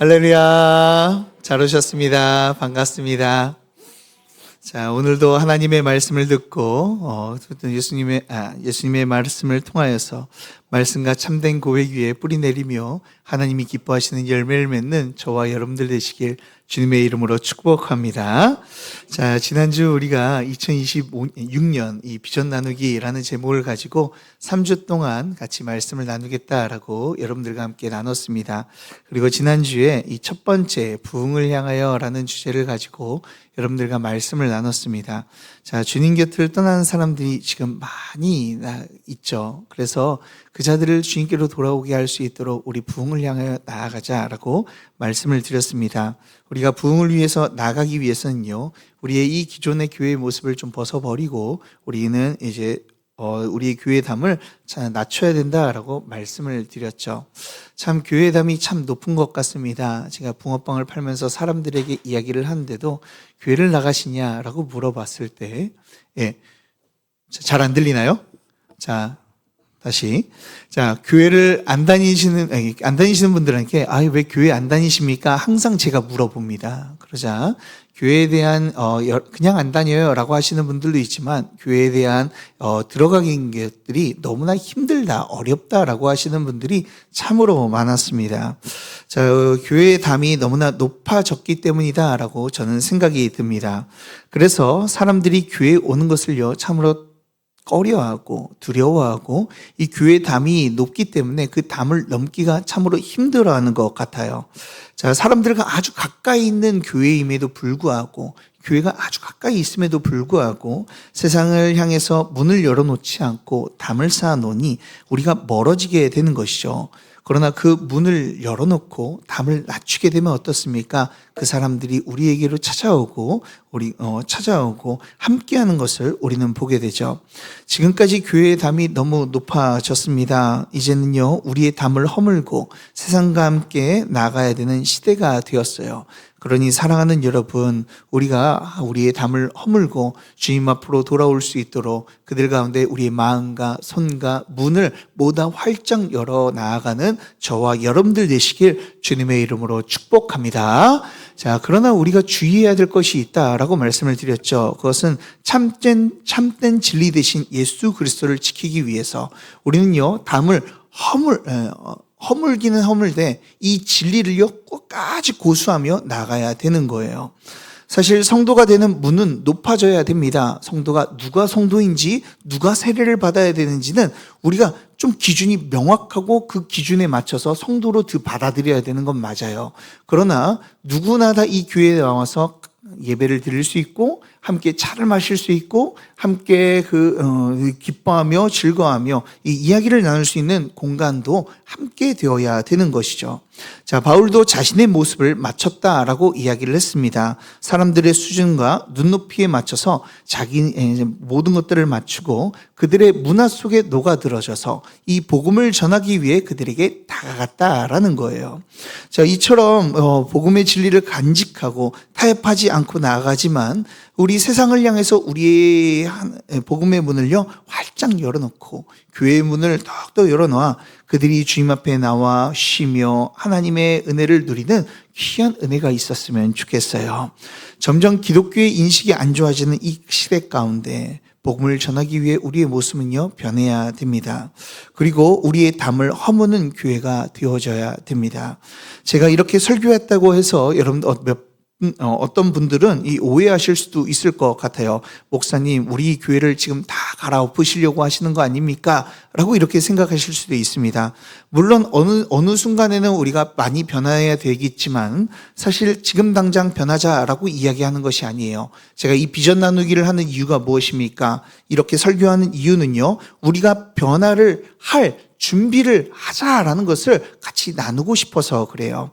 할렐루야. 잘 오셨습니다. 반갑습니다. 자, 오늘도 하나님의 말씀을 듣고 예수님의 말씀을 통하여서 말씀과 참된 고백 위에 뿌리 내리며 하나님이 기뻐하시는 열매를 맺는 저와 여러분들 되시길 주님의 이름으로 축복합니다. 자, 지난주 우리가 2026년 이 비전 나누기라는 제목을 가지고 3주 동안 같이 말씀을 나누겠다라고 여러분들과 함께 나눴습니다. 그리고 지난주에 이 첫 번째 부흥을 향하여라는 주제를 가지고 여러분들과 말씀을 나눴습니다. 자, 주님 곁을 떠나는 사람들이 지금 많이 있죠. 그래서 그 자들을 주님께로 돌아오게 할 수 있도록 우리 부흥을 향하여 나아가자라고 말씀을 드렸습니다. 우리가 부흥을 위해서 나가기 위해서는요, 우리의 이 기존의 교회의 모습을 좀 벗어버리고 우리는 이제 우리의 교회의 담을 낮춰야 된다라고 말씀을 드렸죠. 참 교회의 담이 참 높은 것 같습니다. 제가 붕어빵을 팔면서 사람들에게 이야기를 하는데도 교회를 나가시냐라고 물어봤을 때, 잘 안 들리나요? 자, 다시. 자, 교회를 안 다니시는 분들에게, 왜 교회 안 다니십니까? 항상 제가 물어봅니다. 그러자, 교회에 대한, 그냥 안 다녀요 라고 하시는 분들도 있지만, 교회에 대한, 들어가는 것들이 너무나 힘들다, 어렵다라고 하시는 분들이 참으로 많았습니다. 자, 교회의 담이 너무나 높아졌기 때문이다라고 저는 생각이 듭니다. 그래서 사람들이 교회에 오는 것을요, 참으로 꺼려하고 두려워하고 이 교회의 담이 높기 때문에 그 담을 넘기가 참으로 힘들어하는 것 같아요. 자, 사람들과 아주 가까이 있는 교회임에도 불구하고, 교회가 아주 가까이 있음에도 불구하고 세상을 향해서 문을 열어놓지 않고 담을 쌓아놓으니 우리가 멀어지게 되는 것이죠. 그러나 그 문을 열어놓고 담을 낮추게 되면 어떻습니까? 그 사람들이 우리에게로 찾아오고 함께하는 것을 우리는 보게 되죠. 지금까지 교회의 담이 너무 높아졌습니다. 이제는요, 우리의 담을 허물고 세상과 함께 나가야 되는 시대가 되었어요. 그러니 사랑하는 여러분, 우리가 우리의 담을 허물고 주님 앞으로 돌아올 수 있도록 그들 가운데 우리의 마음과 손과 문을 모두 활짝 열어 나아가는 저와 여러분들 되시길 주님의 이름으로 축복합니다. 자, 그러나 우리가 주의해야 될 것이 있다라고 말씀을 드렸죠. 그것은 참된 진리 되신 예수 그리스도를 지키기 위해서 우리는요, 담을 허물기는 허물되 이 진리를요 끝까지 고수하며 나가야 되는 거예요. 사실 성도가 되는 문은 높아져야 됩니다. 성도가 누가 성도인지, 누가 세례를 받아야 되는지는 우리가 좀 기준이 명확하고 그 기준에 맞춰서 성도로 받아들여야 되는 건 맞아요. 그러나 누구나 다 이 교회에 나와서 예배를 드릴 수 있고 함께 차를 마실 수 있고 함께 기뻐하며 즐거워하며 이 이야기를 나눌 수 있는 공간도 함께 되어야 되는 것이죠. 자, 바울도 자신의 모습을 맞췄다라고 이야기를 했습니다. 사람들의 수준과 눈높이에 맞춰서 자기 모든 것들을 맞추고 그들의 문화 속에 녹아들어져서 이 복음을 전하기 위해 그들에게 다가갔다라는 거예요. 자, 이처럼 복음의 진리를 간직하고 타협하지 않고 나아가지만 우리 세상을 향해서 우리의 복음의 문을요 활짝 열어놓고 교회의 문을 더욱더 열어놓아 그들이 주님 앞에 나와 쉬며 하나님의 은혜를 누리는 귀한 은혜가 있었으면 좋겠어요. 점점 기독교의 인식이 안 좋아지는 이 시대 가운데 복음을 전하기 위해 우리의 모습은요 변해야 됩니다. 그리고 우리의 담을 허무는 교회가 되어져야 됩니다. 제가 이렇게 설교했다고 해서 여러분 어떤 분들은 오해하실 수도 있을 것 같아요. 목사님, 우리 교회를 지금 다 갈아엎으시려고 하시는 거 아닙니까? 라고 이렇게 생각하실 수도 있습니다. 물론 어느 순간에는 우리가 많이 변화해야 되겠지만 사실 지금 당장 변하자라고 이야기하는 것이 아니에요. 제가 이 비전 나누기를 하는 이유가 무엇입니까? 이렇게 설교하는 이유는요, 우리가 변화를 할 준비를 하자라는 것을 같이 나누고 싶어서 그래요.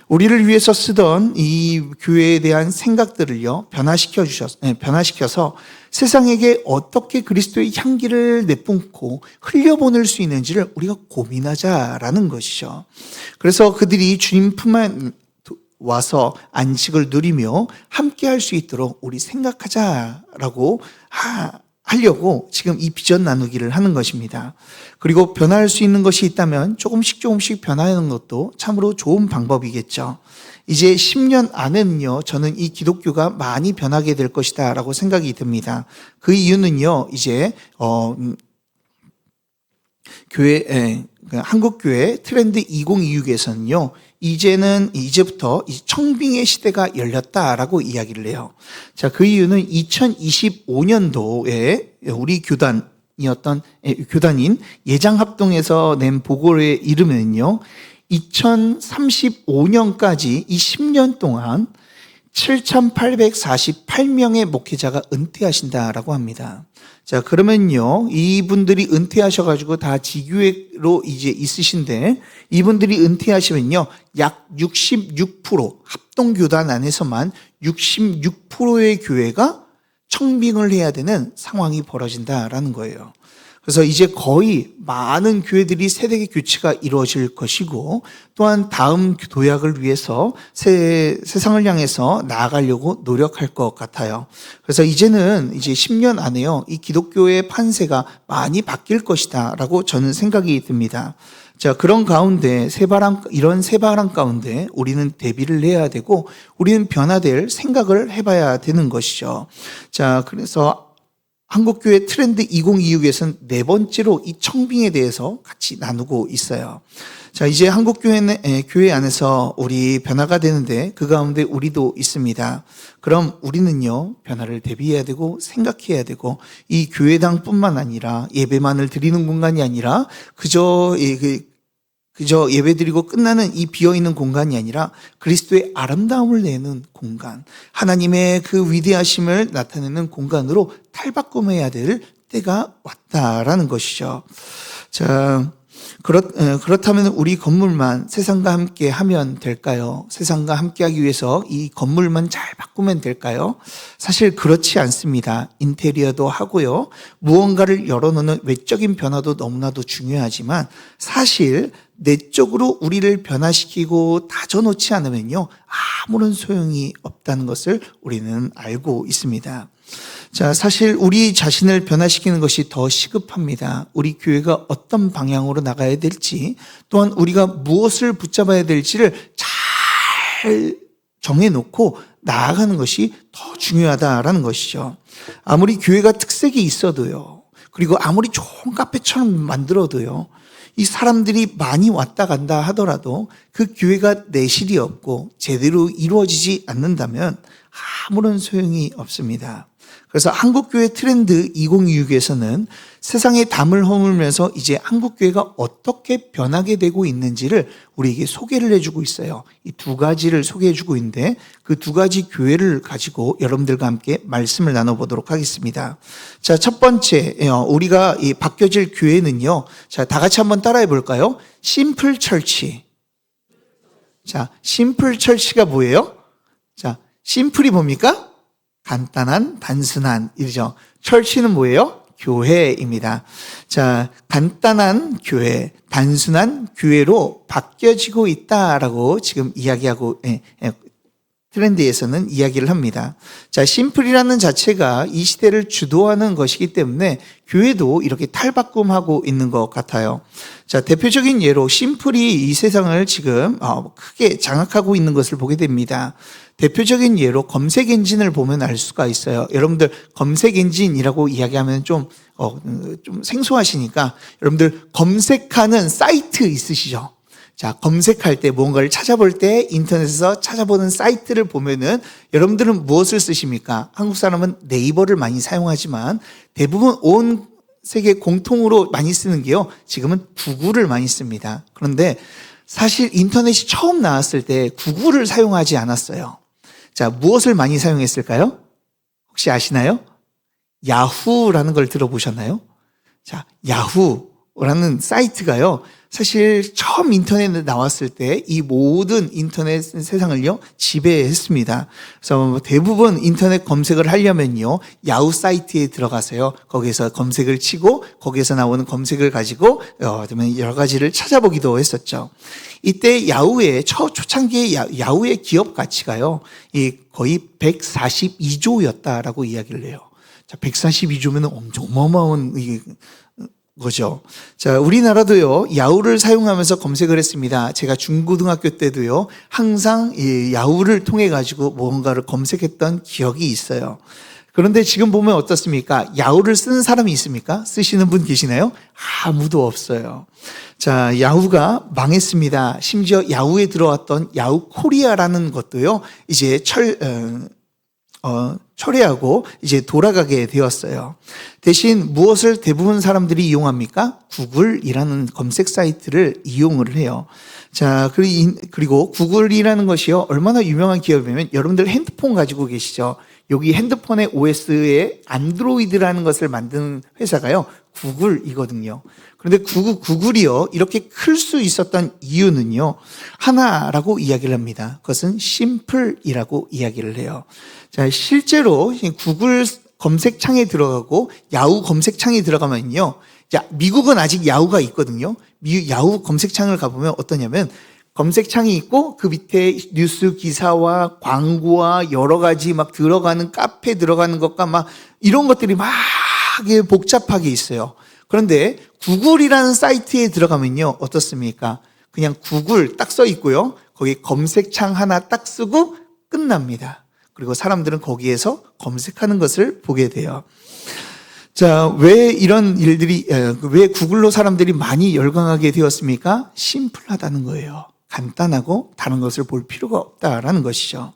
우리를 위해서 쓰던 이 교회에 대한 생각들을요, 변화시켜서 세상에게 어떻게 그리스도의 향기를 내뿜고 흘려보낼 수 있는지를 우리가 고민하자라는 것이죠. 그래서 그들이 주님 품에 와서 안식을 누리며 함께 할 수 있도록 우리 생각하자라고 하려고 지금 이 비전 나누기를 하는 것입니다. 그리고 변화할 수 있는 것이 있다면 조금씩 변화하는 것도 참으로 좋은 방법이겠죠. 이제 10년 안에는요, 저는 이 기독교가 많이 변하게 될 것이다 라고 생각이 듭니다. 그 이유는요, 이제 한국교회 트렌드 2026에서는요, 이제부터 청빙의 시대가 열렸다라고 이야기를 해요. 자, 그 이유는 2025년도에 우리 교단인 예장합동에서 낸 보고에 이르면요, 2035년까지 이 10년 동안 7,848명의 목회자가 은퇴하신다라고 합니다. 자, 그러면요, 이분들이 은퇴하셔가지고 다 지교회로 이제 있으신데, 이분들이 은퇴하시면요, 약 66%, 합동교단 안에서만 66%의 교회가 청빙을 해야 되는 상황이 벌어진다라는 거예요. 그래서 이제 거의 많은 교회들이 세대의 교체가 이루어질 것이고, 또한 다음 도약을 위해서 세상을 향해서 나아가려고 노력할 것 같아요. 그래서 이제는 이제 10년 안에요, 이 기독교의 판세가 많이 바뀔 것이다 라고 저는 생각이 듭니다. 자, 그런 가운데 이런 새바람 가운데 우리는 대비를 해야 되고, 우리는 변화될 생각을 해봐야 되는 것이죠. 자, 그래서 한국교회 트렌드 2026에서는 네 번째로 이 청빙에 대해서 같이 나누고 있어요. 자, 이제 교회 안에서 우리 변화가 되는데 그 가운데 우리도 있습니다. 그럼 우리는요, 변화를 대비해야 되고 생각해야 되고, 이 교회당뿐만 아니라 예배만을 드리는 공간이 아니라 그저 예배드리고 끝나는 이 비어있는 공간이 아니라 그리스도의 아름다움을 내는 공간, 하나님의 그 위대하심을 나타내는 공간으로 탈바꿈해야 될 때가 왔다라는 것이죠. 자, 그렇다면 우리 건물만 세상과 함께 하면 될까요? 세상과 함께 하기 위해서 이 건물만 잘 바꾸면 될까요? 사실 그렇지 않습니다. 인테리어도 하고요, 무언가를 열어놓는 외적인 변화도 너무나도 중요하지만, 사실 내적으로 우리를 변화시키고 다져놓지 않으면요, 아무런 소용이 없다는 것을 우리는 알고 있습니다. 자, 사실 우리 자신을 변화시키는 것이 더 시급합니다. 우리 교회가 어떤 방향으로 나가야 될지, 또한 우리가 무엇을 붙잡아야 될지를 잘 정해놓고 나아가는 것이 더 중요하다라는 것이죠. 아무리 교회가 특색이 있어도요, 그리고 아무리 좋은 카페처럼 만들어도요, 이 사람들이 많이 왔다 간다 하더라도 그 교회가 내실이 없고 제대로 이루어지지 않는다면 아무런 소용이 없습니다. 그래서 한국교회 트렌드 2026에서는 세상에 담을 허물면서 이제 한국교회가 어떻게 변하게 되고 있는지를 우리에게 소개를 해주고 있어요. 이 두 가지를 소개해주고 있는데, 그 두 가지 교회를 가지고 여러분들과 함께 말씀을 나눠보도록 하겠습니다. 자, 첫 번째, 우리가 바뀌어질 교회는요, 자, 다 같이 한번 따라해 볼까요? 심플 철치. 자, 심플 철치가 뭐예요? 자, 심플이 뭡니까? 간단한, 단순한 이죠. 철치는 뭐예요? 교회입니다. 자, 간단한 교회, 단순한 교회로 바뀌어지고 있다라고 지금 이야기하고, 트렌드에서는 이야기를 합니다. 자, 심플이라는 자체가 이 시대를 주도하는 것이기 때문에 교회도 이렇게 탈바꿈하고 있는 것 같아요. 자, 대표적인 예로 심플이 이 세상을 지금 크게 장악하고 있는 것을 보게 됩니다. 대표적인 예로 검색 엔진을 보면 알 수가 있어요. 여러분들 검색 엔진이라고 이야기하면 좀 생소하시니까, 여러분들 검색하는 사이트 있으시죠? 자, 검색할 때, 무언가를 찾아볼 때 인터넷에서 찾아보는 사이트를 보면은 여러분들은 무엇을 쓰십니까? 한국 사람은 네이버를 많이 사용하지만 대부분 온 세계 공통으로 많이 쓰는 게요, 지금은 구글을 많이 씁니다. 그런데 사실 인터넷이 처음 나왔을 때 구글을 사용하지 않았어요. 자, 무엇을 많이 사용했을까요? 혹시 아시나요? 야후라는 걸 들어보셨나요? 자, 야후라는 사이트가요, 사실 처음 인터넷에 나왔을 때 이 모든 인터넷 세상을요, 지배했습니다. 그래서 대부분 인터넷 검색을 하려면요, 야후 사이트에 들어가서요, 거기에서 검색을 치고 거기에서 나오는 검색을 가지고 여러 가지를 찾아보기도 했었죠. 이때 야후의 초창기의 야후의 기업 가치가요, 거의 142조였다라고 이야기를 해요. 자, 142조면 엄청 어마어마한 거죠. 자, 우리나라도요, 야후를 사용하면서 검색을 했습니다. 제가 중고등학교 때도요, 항상 이 야후를 통해 가지고 뭔가를 검색했던 기억이 있어요. 그런데 지금 보면 어떻습니까? 야후를 쓰는 사람이 있습니까? 쓰시는 분 계시나요? 아무도 없어요. 자, 야후가 망했습니다. 심지어 야후에 들어왔던 야후 코리아라는 것도요, 이제 철회하고 이제 돌아가게 되었어요. 대신 무엇을 대부분 사람들이 이용합니까? 구글이라는 검색 사이트를 이용을 해요. 자, 그리고 구글이라는 것이요, 얼마나 유명한 기업이면 여러분들 핸드폰 가지고 계시죠? 여기 핸드폰의 OS에 안드로이드라는 것을 만든 회사가요, 구글이거든요. 그런데 구글이요, 이렇게 클 수 있었던 이유는요, 하나라고 이야기를 합니다. 그것은 심플이라고 이야기를 해요. 자, 실제로 구글 검색창에 들어가고 야후 검색창에 들어가면요, 자, 미국은 아직 야후가 있거든요. 야후 검색창을 가보면 어떠냐면, 검색창이 있고 그 밑에 뉴스 기사와 광고와 여러 가지 막 들어가는 카페 들어가는 것과 막 이런 것들이 막 복잡하게 있어요. 그런데 구글이라는 사이트에 들어가면요, 어떻습니까? 그냥 구글 딱 써 있고요, 거기 검색창 하나 딱 쓰고 끝납니다. 그리고 사람들은 거기에서 검색하는 것을 보게 돼요. 자, 왜 이런 일들이, 왜 구글로 사람들이 많이 열광하게 되었습니까? 심플하다는 거예요. 간단하고 다른 것을 볼 필요가 없다라는 것이죠.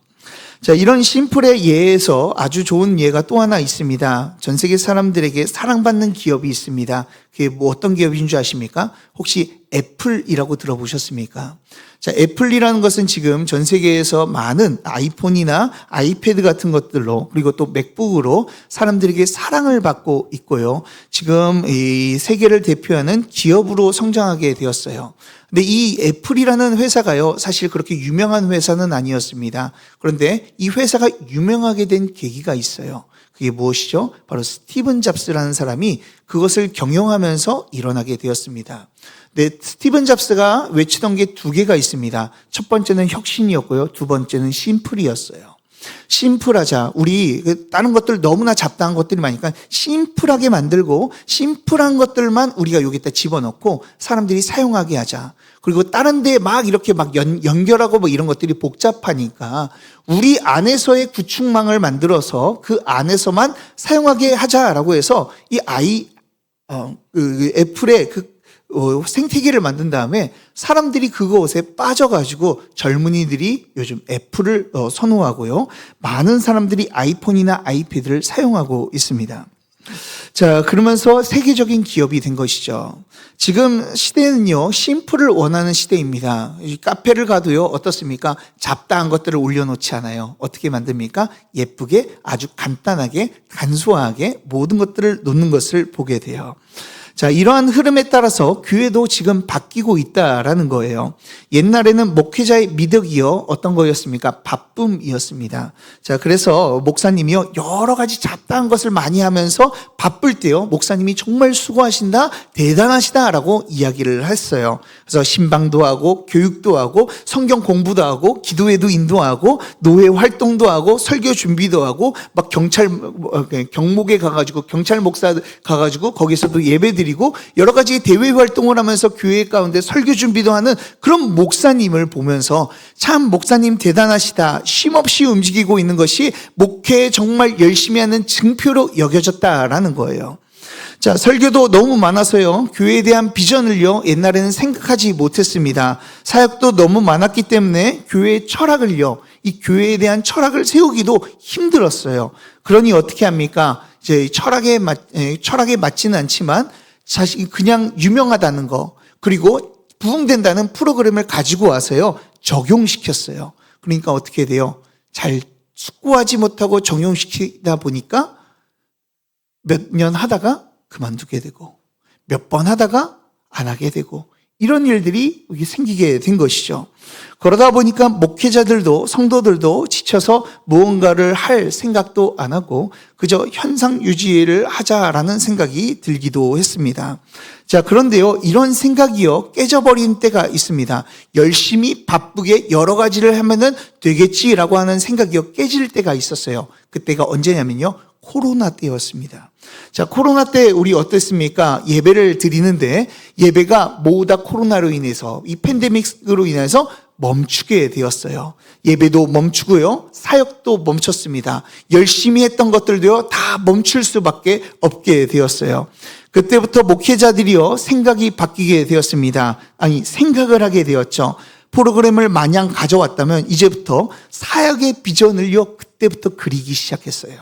자, 이런 심플의 예에서 아주 좋은 예가 또 하나 있습니다. 전 세계 사람들에게 사랑받는 기업이 있습니다. 그게 뭐 어떤 기업인 줄 아십니까? 혹시 애플이라고 들어보셨습니까? 자, 애플이라는 것은 지금 전 세계에서 많은 아이폰이나 아이패드 같은 것들로, 그리고 또 맥북으로 사람들에게 사랑을 받고 있고요. 지금 이 세계를 대표하는 기업으로 성장하게 되었어요. 근데 이 애플이라는 회사가요, 사실 그렇게 유명한 회사는 아니었습니다. 그런데 이 회사가 유명하게 된 계기가 있어요. 그게 무엇이죠? 바로 스티븐 잡스라는 사람이 그것을 경영하면서 일어나게 되었습니다. 네, 스티븐 잡스가 외치던 게 두 개가 있습니다. 첫 번째는 혁신이었고요, 두 번째는 심플이었어요. 심플하자. 우리 다른 것들 너무나 잡다한 것들이 많으니까 심플하게 만들고 심플한 것들만 우리가 여기다 집어넣고 사람들이 사용하게 하자. 그리고 다른 데에 막 이렇게 막 연결하고 뭐 이런 것들이 복잡하니까 우리 안에서의 구축망을 만들어서 그 안에서만 사용하게 하자라고 해서 이 애플의 생태계를 만든 다음에 사람들이 그것에 빠져가지고 젊은이들이 요즘 애플을 선호하고요, 많은 사람들이 아이폰이나 아이패드를 사용하고 있습니다. 자, 그러면서 세계적인 기업이 된 것이죠. 지금 시대는요, 심플을 원하는 시대입니다. 카페를 가도요, 어떻습니까? 잡다한 것들을 올려놓지 않아요. 어떻게 만듭니까? 예쁘게, 아주 간단하게, 간소하게 모든 것들을 놓는 것을 보게 돼요. 자, 이러한 흐름에 따라서 교회도 지금 바뀌고 있다라는 거예요. 옛날에는 목회자의 미덕이요, 어떤 거였습니까? 바쁨이었습니다. 자, 그래서 목사님이요, 여러 가지 잡다한 것을 많이 하면서 바쁠 때요, 목사님이 정말 수고하신다, 대단하시다라고 이야기를 했어요. 그래서 신방도 하고, 교육도 하고, 성경 공부도 하고, 기도회도 인도하고, 노예 활동도 하고, 설교 준비도 하고, 막 경목에 가가지고, 경찰 목사 가가지고, 거기서도 예배드리고, 여러 가지 대외 활동을 하면서 교회 가운데 설교 준비도 하는 그런 목사님을 보면서 참 목사님 대단하시다, 쉼없이 움직이고 있는 것이 목회에 정말 열심히 하는 증표로 여겨졌다라는 거예요. 자, 설교도 너무 많아서요, 교회에 대한 비전을요, 옛날에는 생각하지 못했습니다. 사역도 너무 많았기 때문에 교회의 철학을요, 이 교회에 대한 철학을 세우기도 힘들었어요. 그러니 어떻게 합니까? 이제 철학에 맞지는 않지만 사실 그냥 유명하다는 거, 그리고 부흥된다는 프로그램을 가지고 와서요, 적용시켰어요. 그러니까 어떻게 돼요? 잘 숙고하지 못하고 적용시키다 보니까 몇 년 하다가 그만두게 되고, 몇 번 하다가 안 하게 되고, 이런 일들이 생기게 된 것이죠. 그러다 보니까 목회자들도 성도들도 지쳐서 무언가를 할 생각도 안 하고 그저 현상 유지를 하자라는 생각이 들기도 했습니다. 자, 그런데요, 이런 생각이요, 깨져버린 때가 있습니다. 열심히 바쁘게 여러 가지를 하면은 되겠지라고 하는 생각이요, 깨질 때가 있었어요. 그때가 언제냐면요, 코로나 때였습니다. 자, 코로나 때 우리 어땠습니까? 예배를 드리는데 예배가 모두 코로나로 인해서 이 팬데믹으로 인해서 멈추게 되었어요. 예배도 멈추고요. 사역도 멈췄습니다. 열심히 했던 것들도요. 다 멈출 수밖에 없게 되었어요. 그때부터 목회자들이요. 생각이 바뀌게 되었습니다. 아니, 생각을 하게 되었죠. 프로그램을 마냥 가져왔다면 이제부터 사역의 비전을요. 그때부터 그리기 시작했어요.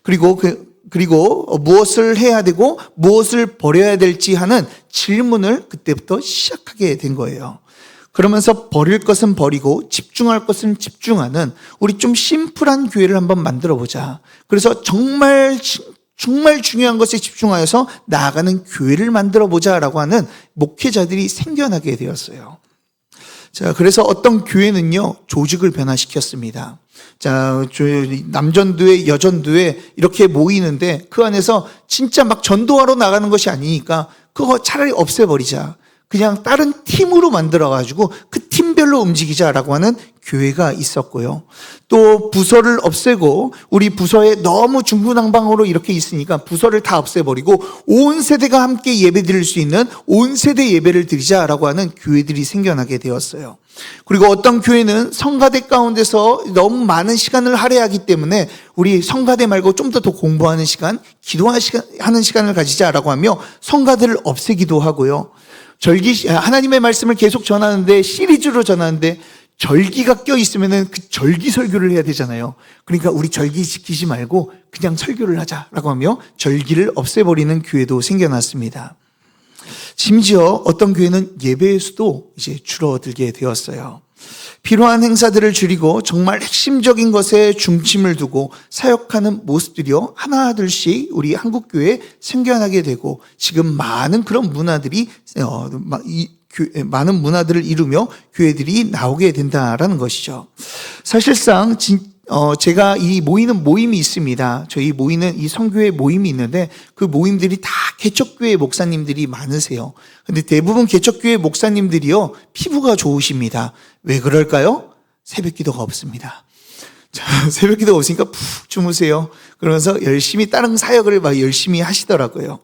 그리고 무엇을 해야 되고 무엇을 버려야 될지 하는 질문을 그때부터 시작하게 된 거예요. 그러면서 버릴 것은 버리고 집중할 것은 집중하는 우리 좀 심플한 교회를 한번 만들어 보자. 그래서 정말 중요한 것에 집중하여서 나아가는 교회를 만들어 보자라고 하는 목회자들이 생겨나게 되었어요. 자, 그래서 어떤 교회는요, 조직을 변화시켰습니다. 자, 남전도회, 여전도회 이렇게 모이는데 그 안에서 진짜 막 전도하러 나가는 것이 아니니까 그거 차라리 없애버리자. 그냥 다른 팀으로 만들어가지고 그 팀별로 움직이자라고 하는 교회가 있었고요. 또 부서를 없애고 우리 부서에 너무 중구난방으로 이렇게 있으니까 부서를 다 없애버리고 온 세대가 함께 예배 드릴 수 있는 온 세대 예배를 드리자라고 하는 교회들이 생겨나게 되었어요. 그리고 어떤 교회는 성가대 가운데서 너무 많은 시간을 할애하기 때문에 우리 성가대 말고 좀 더 공부하는 시간, 기도하는 시간을 가지자라고 하며 성가대를 없애기도 하고요. 하나님의 말씀을 계속 전하는데 시리즈로 전하는데 절기가 껴있으면은 그 절기 설교를 해야 되잖아요. 그러니까 우리 절기 지키지 말고 그냥 설교를 하자라고 하며 절기를 없애버리는 교회도 생겨났습니다. 심지어 어떤 교회는 예배의 수도 이제 줄어들게 되었어요. 필요한 행사들을 줄이고 정말 핵심적인 것에 중심을 두고 사역하는 모습들이요 하나둘씩 우리 한국교회에 생겨나게 되고 지금 많은 그런 문화들이 많은 문화들을 이루며 교회들이 나오게 된다라는 것이죠. 사실상 제가 모이는 모임이 있습니다. 저희 모이는 이 성교회 모임이 있는데 그 모임들이 다 개척교회 목사님들이 많으세요. 근데 대부분 개척교회 목사님들이요 피부가 좋으십니다. 왜 그럴까요? 새벽 기도가 없습니다. 자, 새벽 기도가 없으니까 푹 주무세요. 그러면서 열심히 다른 사역을 막 열심히 하시더라고요.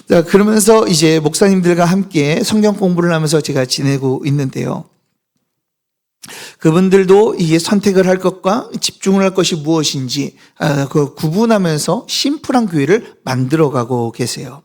자, 그러면서 이제 목사님들과 함께 성경 공부를 하면서 제가 지내고 있는데요. 그분들도 이게 선택을 할 것과 집중을 할 것이 무엇인지 그 구분하면서 심플한 교회를 만들어가고 계세요.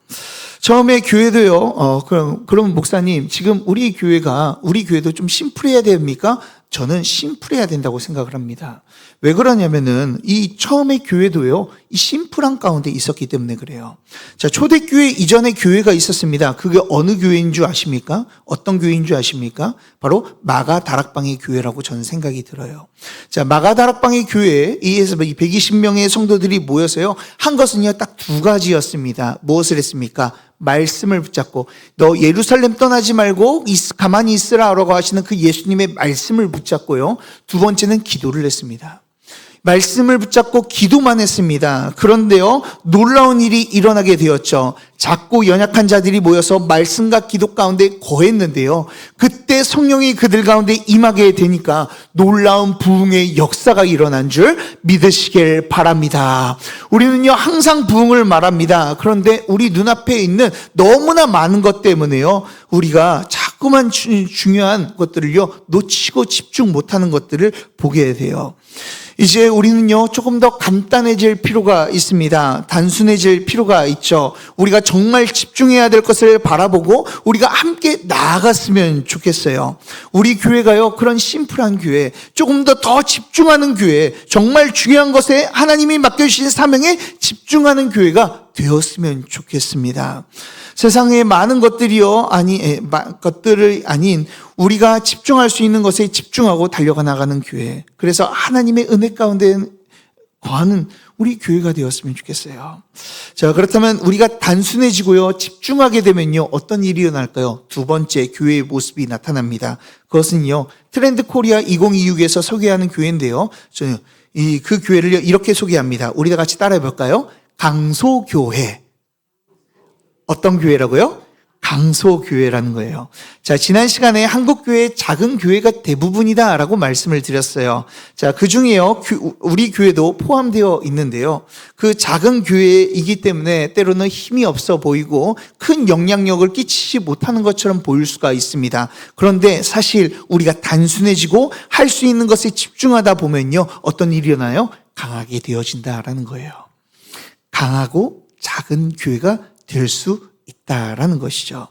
처음에 교회도요. 그럼 목사님 지금 우리 교회도 좀 심플해야 됩니까? 저는 심플해야 된다고 생각을 합니다. 왜 그러냐면은 이 처음에 교회도요, 이 심플한 가운데 있었기 때문에 그래요. 자, 초대교회 이전에 교회가 있었습니다. 그게 어느 교회인 줄 아십니까? 어떤 교회인 줄 아십니까? 바로 마가 다락방의 교회라고 저는 생각이 들어요. 자, 마가 다락방의 교회에 이에서 120명의 성도들이 모여서요, 한 것은요, 딱 두 가지였습니다. 무엇을 했습니까? 말씀을 붙잡고 너 예루살렘 떠나지 말고 가만히 있으라라고 하시는 그 예수님의 말씀을 붙잡고요. 두 번째는 기도를 했습니다. 말씀을 붙잡고 기도만 했습니다. 그런데요, 놀라운 일이 일어나게 되었죠. 작고 연약한 자들이 모여서 말씀과 기도 가운데 거했는데요. 그때 성령이 그들 가운데 임하게 되니까 놀라운 부흥의 역사가 일어난 줄 믿으시길 바랍니다. 우리는요, 항상 부흥을 말합니다. 그런데 우리 눈앞에 있는 너무나 많은 것 때문에요, 우리가 자꾸만 중요한 것들을요, 놓치고 집중 못하는 것들을 보게 돼요. 이제 우리는요, 조금 더 간단해질 필요가 있습니다. 단순해질 필요가 있죠. 우리가 정말 집중해야 될 것을 바라보고 우리가 함께 나아갔으면 좋겠어요. 우리 교회가요, 그런 심플한 교회, 조금 더 집중하는 교회, 정말 중요한 것에 하나님이 맡겨주신 사명에 집중하는 교회가 되었으면 좋겠습니다. 세상에 많은 것들이요, 것들이 아닌 우리가 집중할 수 있는 것에 집중하고 달려가 나가는 교회. 그래서 하나님의 은혜 가운데 거하는 우리 교회가 되었으면 좋겠어요. 자, 그렇다면 우리가 단순해지고요, 집중하게 되면요, 어떤 일이 일어날까요? 두 번째 교회의 모습이 나타납니다. 그것은요, 트렌드 코리아 2026에서 소개하는 교회인데요. 저는 그 교회를 이렇게 소개합니다. 우리가 같이 따라해 볼까요? 강소교회. 어떤 교회라고요? 강소교회라는 거예요. 자, 지난 시간에 한국교회 작은 교회가 대부분이다라고 말씀을 드렸어요. 자, 그 중에요, 우리 교회도 포함되어 있는데요. 그 작은 교회이기 때문에 때로는 힘이 없어 보이고 큰 영향력을 끼치지 못하는 것처럼 보일 수가 있습니다. 그런데 사실 우리가 단순해지고 할 수 있는 것에 집중하다 보면요, 어떤 일이 일어나요? 강하게 되어진다라는 거예요. 강하고 작은 교회가 될 수 있다라는 것이죠.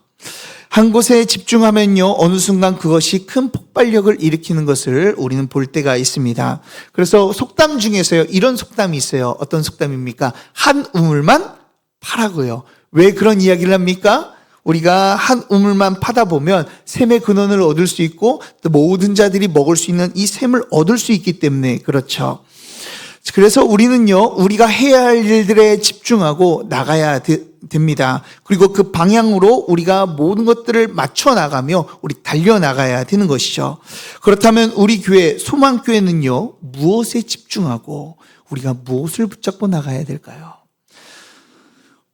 한 곳에 집중하면요, 어느 순간 그것이 큰 폭발력을 일으키는 것을 우리는 볼 때가 있습니다. 그래서 속담 중에서요, 이런 속담이 있어요. 어떤 속담입니까? 한 우물만 파라고요. 왜 그런 이야기를 합니까? 우리가 한 우물만 파다 보면 샘의 근원을 얻을 수 있고 또 모든 자들이 먹을 수 있는 이 샘을 얻을 수 있기 때문에 그렇죠. 그래서 우리는요, 우리가 해야 할 일들에 집중하고 나가야 됩니다. 그리고 그 방향으로 우리가 모든 것들을 맞춰 나가며 우리 달려 나가야 되는 것이죠. 그렇다면 우리 교회, 소망교회는요, 무엇에 집중하고 우리가 무엇을 붙잡고 나가야 될까요?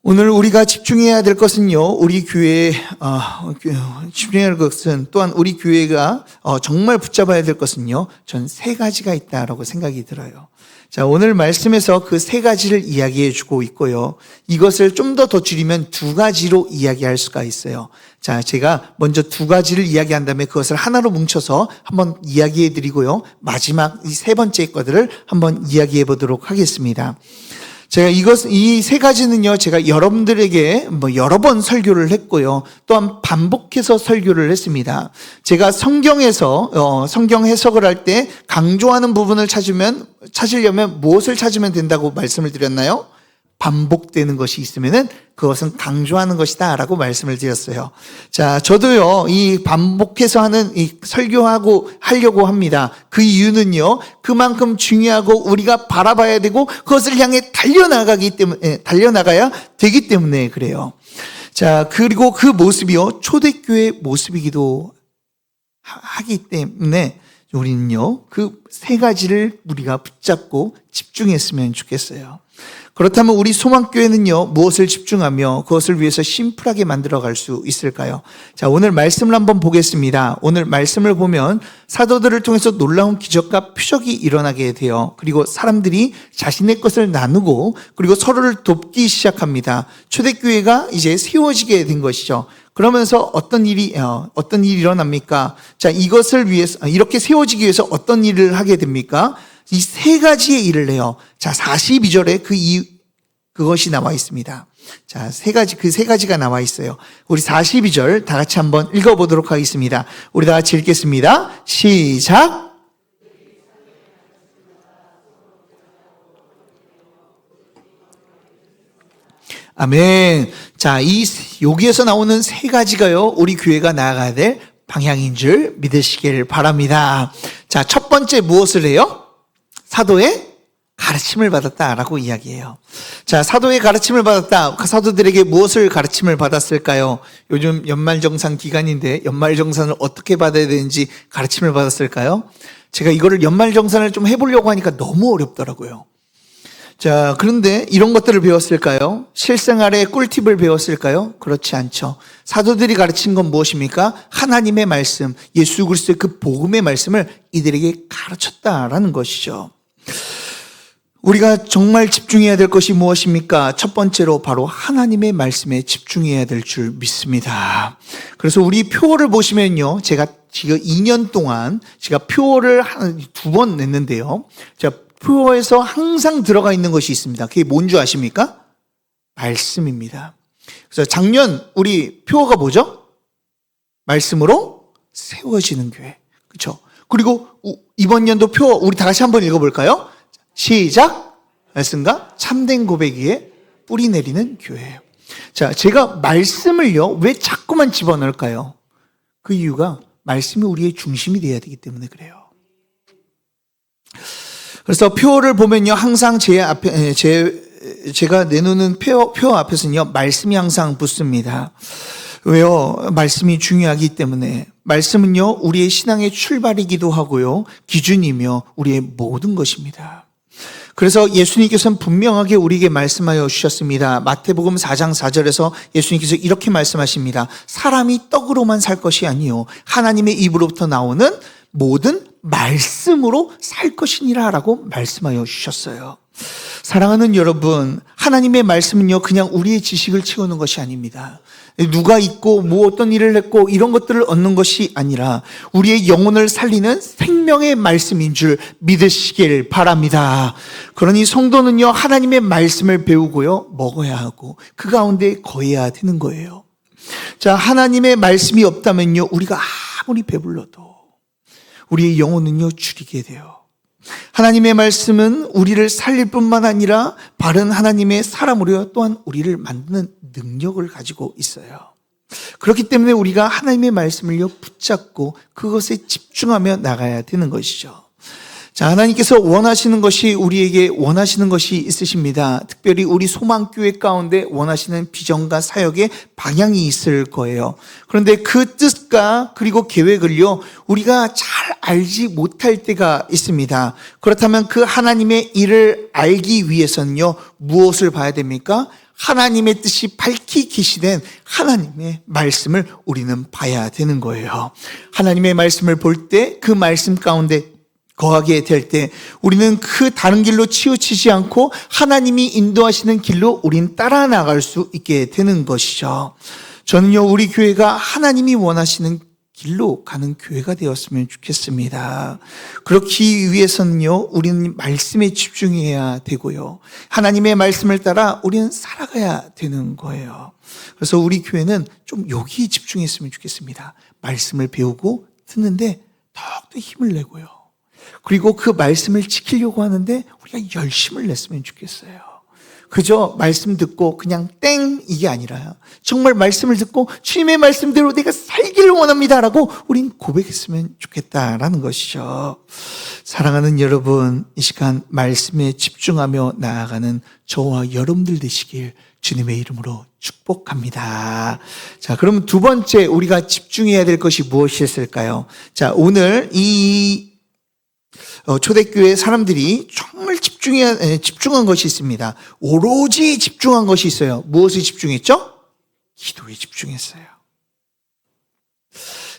오늘 우리가 집중해야 될 것은요, 우리 교회에 집중해야 할 것은, 또한 우리 교회가 정말 붙잡아야 될 것은요, 전 세 가지가 있다라고 생각이 들어요. 자, 오늘 말씀에서 그 세 가지를 이야기해 주고 있고요. 이것을 좀 더 줄이면 두 가지로 이야기할 수가 있어요. 자, 제가 먼저 두 가지를 이야기한 다음에 그것을 하나로 뭉쳐서 한번 이야기해 드리고요. 마지막 이 세 번째 것들을 한번 이야기해 보도록 하겠습니다. 제가 이 세 가지는요, 제가 여러분들에게 여러 번 설교를 했고요. 또한 반복해서 설교를 했습니다. 제가 성경에서, 성경 해석을 할 때 강조하는 부분을 찾으려면 무엇을 찾으면 된다고 말씀을 드렸나요? 반복되는 것이 있으면은 그것은 강조하는 것이다 라고 말씀을 드렸어요. 자, 저도요, 이 반복해서 하는 이 하려고 합니다. 그 이유는요, 그만큼 중요하고 우리가 바라봐야 되고 그것을 향해 달려나가야 되기 때문에 그래요. 자, 그리고 그 모습이요, 초대교회 모습이기도 하기 때문에 우리는요, 그 세 가지를 우리가 붙잡고 집중했으면 좋겠어요. 그렇다면 우리 소망교회는요, 무엇을 집중하며 그것을 위해서 심플하게 만들어갈 수 있을까요? 자, 오늘 말씀을 한번 보겠습니다. 오늘 말씀을 보면 사도들을 통해서 놀라운 기적과 표적이 일어나게 돼요. 그리고 사람들이 자신의 것을 나누고 그리고 서로를 돕기 시작합니다. 초대교회가 이제 세워지게 된 것이죠. 그러면서 어떤 일이 일어납니까? 자, 이것을 위해서, 이렇게 세워지기 위해서 어떤 일을 하게 됩니까? 이 세 가지의 일을 해요. 자, 42절에 그것이 나와 있습니다. 자, 그 세 가지가 나와 있어요. 우리 42절 다 같이 한번 읽어보도록 하겠습니다. 우리 다 같이 읽겠습니다. 시작! 아멘. 자, 여기에서 나오는 세 가지가요, 우리 교회가 나아가야 될 방향인 줄 믿으시길 바랍니다. 자, 첫 번째 무엇을 해요? 사도의 가르침을 받았다라고 이야기해요. 자, 사도의 가르침을 받았다. 사도들에게 무엇을 가르침을 받았을까요? 요즘 연말정산 기간인데 연말정산을 어떻게 받아야 되는지 가르침을 받았을까요? 제가 이거를 연말정산을 좀 해보려고 하니까 너무 어렵더라고요. 자, 그런데 이런 것들을 배웠을까요? 실생활의 꿀팁을 배웠을까요? 그렇지 않죠. 사도들이 가르친 건 무엇입니까? 하나님의 말씀, 예수 그리스도의 그 복음의 말씀을 이들에게 가르쳤다라는 것이죠. 우리가 정말 집중해야 될 것이 무엇입니까? 첫 번째로 바로 하나님의 말씀에 집중해야 될 줄 믿습니다. 그래서 우리 표어를 보시면요, 제가 지금 2년 동안 제가 표어를 두 번 냈는데요. 제가 표어에서 항상 들어가 있는 것이 있습니다. 그게 뭔지 아십니까? 말씀입니다. 그래서 작년 우리 표어가 뭐죠? 말씀으로 세워지는 교회. 그렇죠? 그리고 이번 연도 표어 우리 다 같이 한번 읽어볼까요? 시작! 말씀과 참된 고백 위에 뿌리 내리는 교회예요. 자, 제가 말씀을요, 왜 자꾸만 집어넣을까요? 그 이유가 말씀이 우리의 중심이 되어야 되기 때문에 그래요. 그래서 표어를 보면요, 항상 제가 내놓는 표어 앞에서는요, 말씀이 항상 붙습니다. 왜요? 말씀이 중요하기 때문에. 말씀은요, 우리의 신앙의 출발이기도 하고요, 기준이며 우리의 모든 것입니다. 그래서 예수님께서는 분명하게 우리에게 말씀하여 주셨습니다. 마태복음 4장 4절에서 예수님께서 이렇게 말씀하십니다. 사람이 떡으로만 살 것이 아니요 하나님의 입으로부터 나오는 모든 말씀으로 살 것이니라 라고 말씀하여 주셨어요. 사랑하는 여러분, 하나님의 말씀은요 그냥 우리의 지식을 채우는 것이 아닙니다. 누가 있고 뭐 어떤 일을 했고 이런 것들을 얻는 것이 아니라 우리의 영혼을 살리는 생명의 말씀인 줄 믿으시길 바랍니다. 그러니 성도는요 하나님의 말씀을 배우고요 먹어야 하고 그 가운데 거해야 되는 거예요. 자, 하나님의 말씀이 없다면요 우리가 아무리 배불러도 우리의 영혼은요 줄이게 돼요. 하나님의 말씀은 우리를 살릴 뿐만 아니라 바른 하나님의 사람으로요 또한 우리를 만드는 능력을 가지고 있어요. 그렇기 때문에 우리가 하나님의 말씀을요 붙잡고 그것에 집중하며 나가야 되는 것이죠. 자, 하나님께서 원하시는 것이 우리에게 원하시는 것이 있으십니다. 특별히 우리 소망교회 가운데 원하시는 비전과 사역의 방향이 있을 거예요. 그런데 그 뜻과 그리고 계획을요 우리가 잘 알지 못할 때가 있습니다. 그렇다면 그 하나님의 일을 알기 위해서는요 무엇을 봐야 됩니까? 하나님의 뜻이 밝히 계시된 하나님의 말씀을 우리는 봐야 되는 거예요. 하나님의 말씀을 볼 때 그 말씀 가운데 거하게 될 때 우리는 그 다른 길로 치우치지 않고 하나님이 인도하시는 길로 우린 따라 나갈 수 있게 되는 것이죠. 저는요 우리 교회가 하나님이 원하시는 길로 가는 교회가 되었으면 좋겠습니다. 그렇기 위해서는요 우리는 말씀에 집중해야 되고요 하나님의 말씀을 따라 우리는 살아가야 되는 거예요. 그래서 우리 교회는 좀 여기에 집중했으면 좋겠습니다. 말씀을 배우고 듣는데 더욱더 힘을 내고요 그리고 그 말씀을 지키려고 하는데 우리가 열심을 냈으면 좋겠어요. 그저 말씀 듣고 그냥 땡 이게 아니라요 정말 말씀을 듣고 주님의 말씀대로 내가 살기를 원합니다라고 우린 고백했으면 좋겠다라는 것이죠. 사랑하는 여러분, 이 시간 말씀에 집중하며 나아가는 저와 여러분들 되시길 주님의 이름으로 축복합니다. 자, 그럼 두 번째 우리가 집중해야 될 것이 무엇이었을까요? 자, 오늘 이 초대교회 사람들이 정말 집중한 것이 있습니다. 오로지 집중한 것이 있어요. 무엇에 집중했죠? 기도에 집중했어요.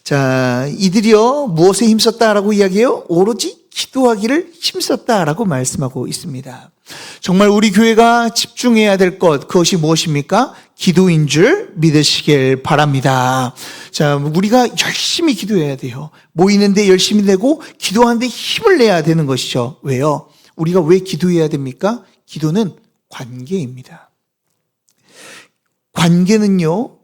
자, 이들이요 무엇에 힘썼다라고 이야기해요? 오로지 기도하기를 힘썼다라고 말씀하고 있습니다. 정말 우리 교회가 집중해야 될 것, 그것이 무엇입니까? 기도인 줄 믿으시길 바랍니다. 자, 우리가 열심히 기도해야 돼요. 모이는데 열심히 내고 기도하는데 힘을 내야 되는 것이죠. 왜요? 우리가 왜 기도해야 됩니까? 기도는 관계입니다. 관계는요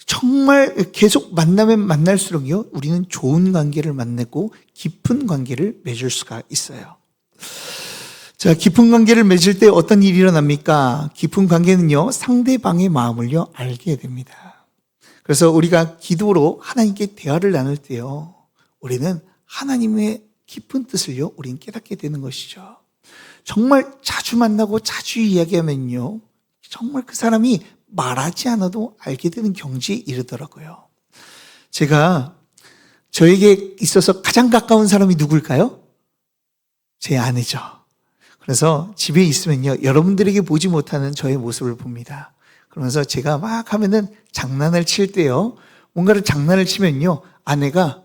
정말 계속 만나면 만날수록요 우리는 좋은 관계를 만나고 깊은 관계를 맺을 수가 있어요. 자, 깊은 관계를 맺을 때 어떤 일이 일어납니까? 깊은 관계는요 상대방의 마음을요 알게 됩니다. 그래서 우리가 기도로 하나님께 대화를 나눌 때요 우리는 하나님의 깊은 뜻을요 우리는 깨닫게 되는 것이죠. 정말 자주 만나고 자주 이야기하면요 정말 그 사람이 말하지 않아도 알게 되는 경지에 이르더라고요. 제가 저에게 있어서 가장 가까운 사람이 누굴까요? 제 아내죠. 그래서 집에 있으면요 여러분들에게 보지 못하는 저의 모습을 봅니다. 그러면서 제가 막 하면은 장난을 칠 때요 뭔가를 장난을 치면요 아내가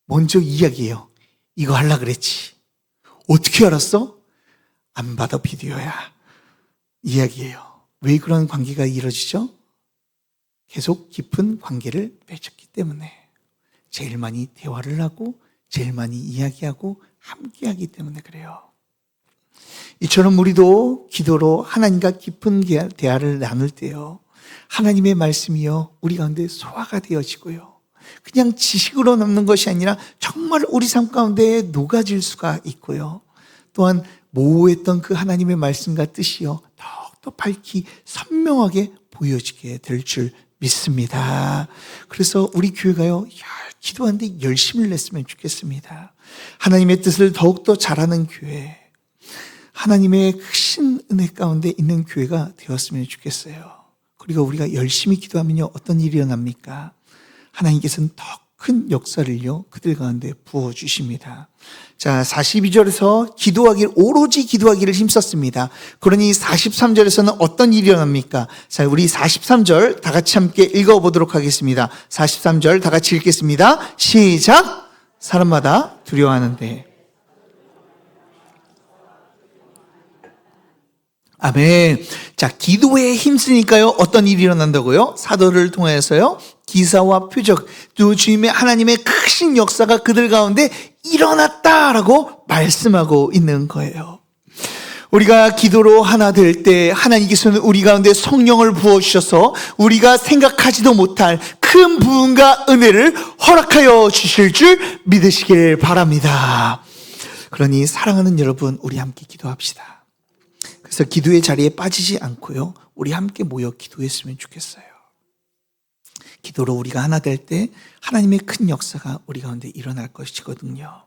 먼저 이야기해요. 이거 하려고 그랬지. 어떻게 알았어? 안 받아 비디오야. 이야기해요. 왜 그런 관계가 이루어지죠? 계속 깊은 관계를 맺었기 때문에 제일 많이 대화를 하고 제일 많이 이야기하고 함께하기 때문에 그래요. 이처럼 우리도 기도로 하나님과 깊은 대화를 나눌 때요 하나님의 말씀이요 우리 가운데 소화가 되어지고요 그냥 지식으로 남는 것이 아니라 정말 우리 삶 가운데 녹아질 수가 있고요 또한 모호했던 그 하나님의 말씀과 뜻이요 더욱더 밝히 선명하게 보여지게 될 줄 믿습니다. 그래서 우리 교회가요 기도하는데 열심을 냈으면 좋겠습니다. 하나님의 뜻을 더욱더 잘하는 교회, 하나님의 크신 은혜 가운데 있는 교회가 되었으면 좋겠어요. 그리고 우리가 열심히 기도하면요 어떤 일이 일어납니까? 하나님께서는 더 큰 역사를요 그들 가운데 부어주십니다. 자, 42절에서 오로지 기도하기를 힘썼습니다. 그러니 43절에서는 어떤 일이 일어납니까? 자, 우리 43절 다 같이 함께 읽어보도록 하겠습니다. 43절 다 같이 읽겠습니다. 시작! 사람마다 두려워하는데. 아멘. 자, 기도에 힘쓰니까요, 어떤 일이 일어난다고요? 사도를 통해서요, 기사와 표적, 또 주님의 하나님의 크신 역사가 그들 가운데 일어났다라고 말씀하고 있는 거예요. 우리가 기도로 하나 될 때 하나님께서는 우리 가운데 성령을 부어주셔서 우리가 생각하지도 못할 큰 부흥과 은혜를 허락하여 주실 줄 믿으시길 바랍니다. 그러니 사랑하는 여러분, 우리 함께 기도합시다. 그래서 기도의 자리에 빠지지 않고요, 우리 함께 모여 기도했으면 좋겠어요. 기도로 우리가 하나 될 때 하나님의 큰 역사가 우리 가운데 일어날 것이거든요.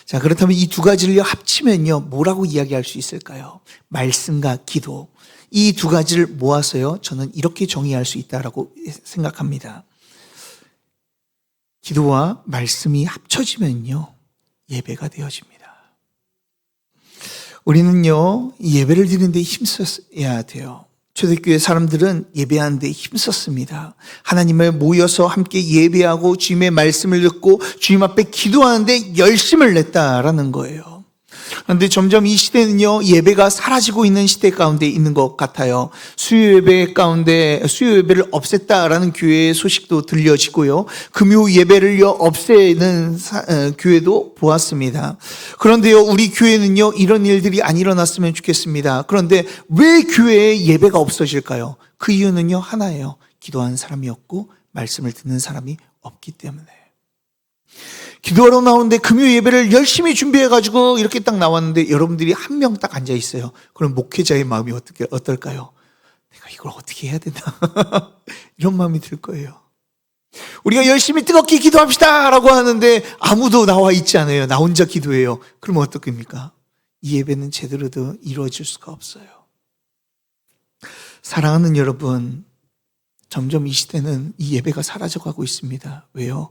자, 그렇다면 이 두 가지를 합치면요, 뭐라고 이야기할 수 있을까요? 말씀과 기도. 이 두 가지를 모아서요, 저는 이렇게 정의할 수 있다라고 생각합니다. 기도와 말씀이 합쳐지면요, 예배가 되어집니다. 우리는요, 예배를 드리는데 힘써야 돼요. 초대교회 사람들은 예배하는 데 힘썼습니다. 하나님을 모여서 함께 예배하고 주님의 말씀을 듣고 주님 앞에 기도하는 데 열심을 냈다라는 거예요. 그런데 점점 이 시대는요, 예배가 사라지고 있는 시대 가운데 있는 것 같아요. 수요 예배를 없앴다라는 교회의 소식도 들려지고요, 금요 예배를요 없애는 교회도 보았습니다. 그런데요, 우리 교회는요, 이런 일들이 안 일어났으면 좋겠습니다. 그런데 왜 교회에 예배가 없어질까요? 그 이유는요, 하나예요. 기도하는 사람이 없고 말씀을 듣는 사람이 없기 때문에. 기도하러 나오는데 금요 예배를 열심히 준비해가지고 이렇게 딱 나왔는데 여러분들이 한 명 딱 앉아 있어요. 그럼 목회자의 마음이 어떨까요? 내가 이걸 어떻게 해야 되나? 이런 마음이 들 거예요. 우리가 열심히 뜨겁게 기도합시다 라고 하는데 아무도 나와 있지 않아요. 나 혼자 기도해요. 그러면 어떻습니까? 이 예배는 제대로도 이루어질 수가 없어요. 사랑하는 여러분, 점점 이 시대는 이 예배가 사라져가고 있습니다. 왜요?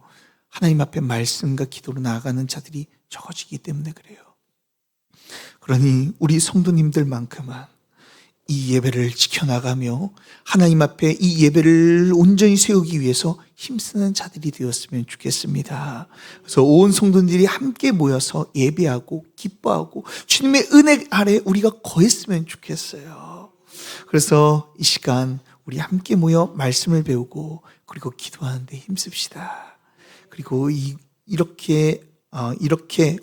하나님 앞에 말씀과 기도로 나아가는 자들이 적어지기 때문에 그래요. 그러니 우리 성도님들만큼은 이 예배를 지켜나가며 하나님 앞에 이 예배를 온전히 세우기 위해서 힘쓰는 자들이 되었으면 좋겠습니다. 그래서 온 성도들이 함께 모여서 예배하고 기뻐하고 주님의 은혜 아래 우리가 거했으면 좋겠어요. 그래서 이 시간 우리 함께 모여 말씀을 배우고 그리고 기도하는 데 힘씁시다. 그리고 이렇게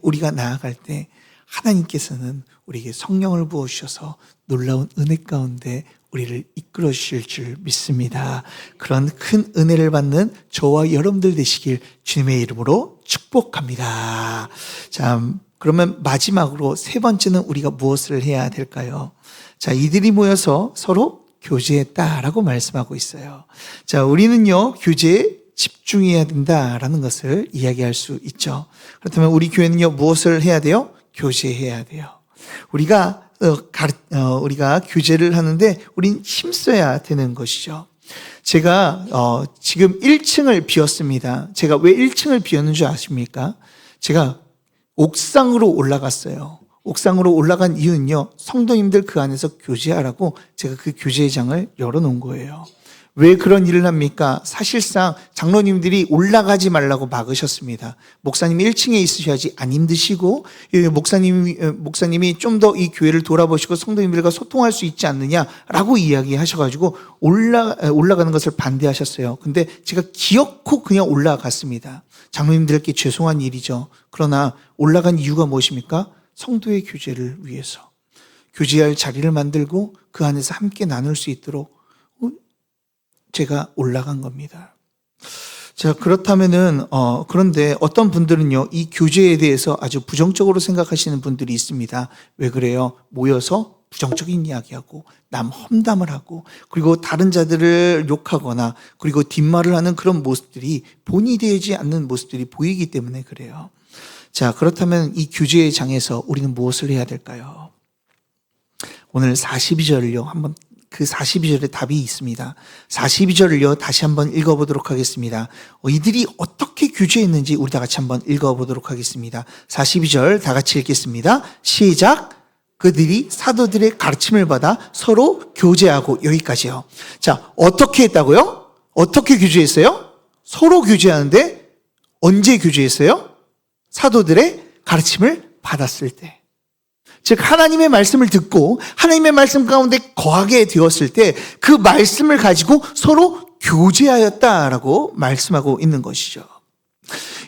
우리가 나아갈 때 하나님께서는 우리에게 성령을 부어주셔서 놀라운 은혜 가운데 우리를 이끌어 주실 줄 믿습니다. 그런 큰 은혜를 받는 저와 여러분들 되시길 주님의 이름으로 축복합니다. 자, 그러면 마지막으로 세 번째는 우리가 무엇을 해야 될까요? 자, 이들이 모여서 서로 교제했다라고 말씀하고 있어요. 자, 우리는요, 교제에 집중해야 된다라는 것을 이야기할 수 있죠. 그렇다면 우리 교회는요, 무엇을 해야 돼요? 교제해야 돼요. 우리가 교제를 하는데 우린 힘써야 되는 것이죠. 제가 지금 1층을 비웠습니다. 제가 왜 1층을 비웠는 줄 아십니까? 제가 옥상으로 올라갔어요. 옥상으로 올라간 이유는요, 성도님들 그 안에서 교제하라고 제가 그 교제장을 열어놓은 거예요. 왜 그런 일을 합니까? 사실상 장로님들이 올라가지 말라고 막으셨습니다. 목사님이 1층에 있으셔야지 안 힘드시고, 목사님이 좀 더 이 교회를 돌아보시고 성도님들과 소통할 수 있지 않느냐라고 이야기하셔가지고 올라가는 것을 반대하셨어요. 근데 제가 기어코 그냥 올라갔습니다. 장로님들께 죄송한 일이죠. 그러나 올라간 이유가 무엇입니까? 성도의 교제를 위해서. 교제할 자리를 만들고 그 안에서 함께 나눌 수 있도록 제가 올라간 겁니다. 자, 그렇다면은, 그런데 어떤 분들은요, 이 교제에 대해서 아주 부정적으로 생각하시는 분들이 있습니다. 왜 그래요? 모여서 부정적인 이야기하고, 남 험담을 하고, 그리고 다른 자들을 욕하거나, 그리고 뒷말을 하는 그런 모습들이 본이 되지 않는 모습들이 보이기 때문에 그래요. 자, 그렇다면 이 교제의 장에서 우리는 무엇을 해야 될까요? 오늘 42절을요, 한번 그 42절에 답이 있습니다. 42절을요 다시 한번 읽어보도록 하겠습니다. 이들이 어떻게 교제했는지 우리 다 같이 한번 읽어보도록 하겠습니다. 42절 다 같이 읽겠습니다. 시작. 그들이 사도들의 가르침을 받아 서로 교제하고, 여기까지요. 자, 어떻게 했다고요? 어떻게 교제했어요? 서로 교제하는데 언제 교제했어요? 사도들의 가르침을 받았을 때. 즉 하나님의 말씀을 듣고 하나님의 말씀 가운데 거하게 되었을 때 그 말씀을 가지고 서로 교제하였다라고 말씀하고 있는 것이죠.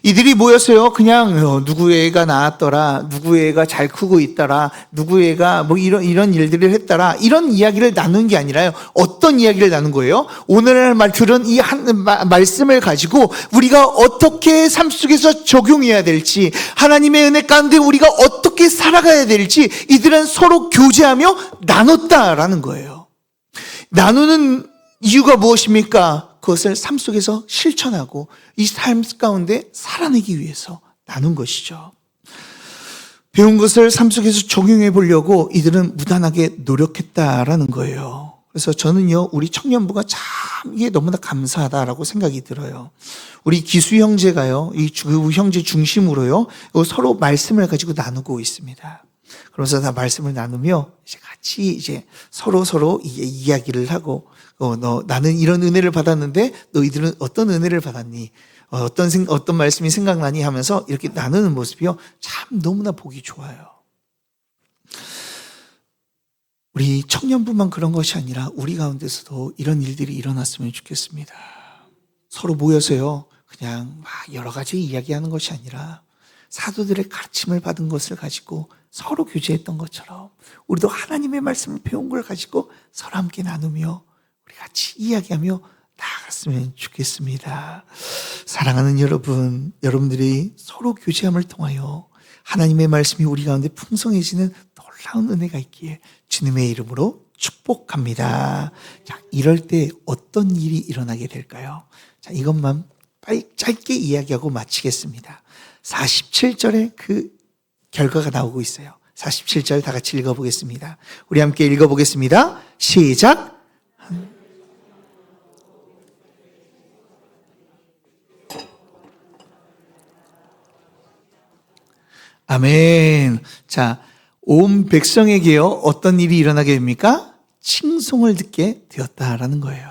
이들이 뭐였어요? 그냥 누구 애가 낳았더라, 누구 애가 잘 크고 있더라, 누구 애가 뭐 이런 일들을 했더라, 이런 이야기를 나눈 게 아니라요. 어떤 이야기를 나눈 거예요? 오늘 들은 이 말씀을 가지고 우리가 어떻게 삶 속에서 적용해야 될지, 하나님의 은혜 가운데 우리가 어떻게 살아가야 될지 이들은 서로 교제하며 나눴다라는 거예요. 나누는 이유가 무엇입니까? 그것을 삶 속에서 실천하고 이 삶 가운데 살아내기 위해서 나눈 것이죠. 배운 것을 삶 속에서 적용해 보려고 이들은 무단하게 노력했다라는 거예요. 그래서 저는요, 우리 청년부가 참 이게 너무나 감사하다라고 생각이 들어요. 우리 기수 형제가요, 이 형제 중심으로요, 서로 말씀을 가지고 나누고 있습니다. 그러면서 다 말씀을 나누며 이제 같이 이제 서로 이야기를 하고, 나는 이런 은혜를 받았는데 너희들은 어떤 은혜를 받았니? 어떤 말씀이 생각나니? 하면서 이렇게 나누는 모습이요, 참 너무나 보기 좋아요. 우리 청년부만 그런 것이 아니라 우리 가운데서도 이런 일들이 일어났으면 좋겠습니다. 서로 모여서요, 그냥 막 여러 가지 이야기하는 것이 아니라 사도들의 가르침을 받은 것을 가지고 서로 교제했던 것처럼 우리도 하나님의 말씀을 배운 걸 가지고 서로 함께 나누며 우리 같이 이야기하며 나아갔으면 좋겠습니다. 사랑하는 여러분, 여러분들이 서로 교제함을 통하여 하나님의 말씀이 우리 가운데 풍성해지는 놀라운 은혜가 있기에 주님의 이름으로 축복합니다. 자, 이럴 때 어떤 일이 일어나게 될까요? 자, 이것만 빨리 짧게 이야기하고 마치겠습니다. 47절에 그 결과가 나오고 있어요. 47절 다 같이 읽어보겠습니다. 우리 함께 읽어보겠습니다. 시작. 아멘. 자, 온 백성에게요, 어떤 일이 일어나게 됩니까? 칭송을 듣게 되었다라는 거예요.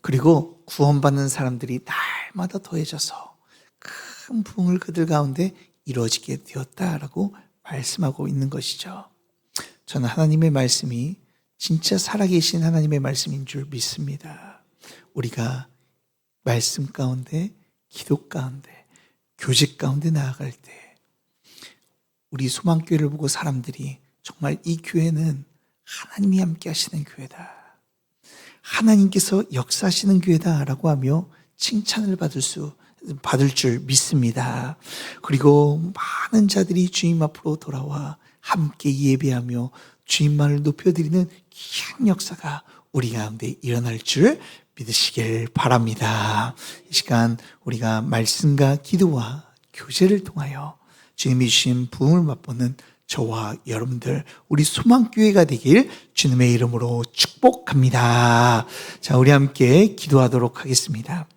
그리고 구원받는 사람들이 날마다 더해져서 큰 부흥을 그들 가운데 이루어지게 되었다라고 말씀하고 있는 것이죠. 저는 하나님의 말씀이 진짜 살아계신 하나님의 말씀인 줄 믿습니다. 우리가 말씀 가운데, 기도 가운데, 교제 가운데 나아갈 때 우리 소망교회를 보고 사람들이 정말 이 교회는 하나님이 함께 하시는 교회다, 하나님께서 역사하시는 교회다라고 하며 칭찬을 받을 줄 믿습니다. 그리고 많은 자들이 주님 앞으로 돌아와 함께 예배하며 주님만을 높여드리는 귀한 역사가 우리 가운데 일어날 줄 믿으시길 바랍니다. 이 시간 우리가 말씀과 기도와 교제를 통하여 주님이 주신 부흥을 맛보는 저와 여러분들, 우리 소망교회가 되길 주님의 이름으로 축복합니다. 자, 우리 함께 기도하도록 하겠습니다.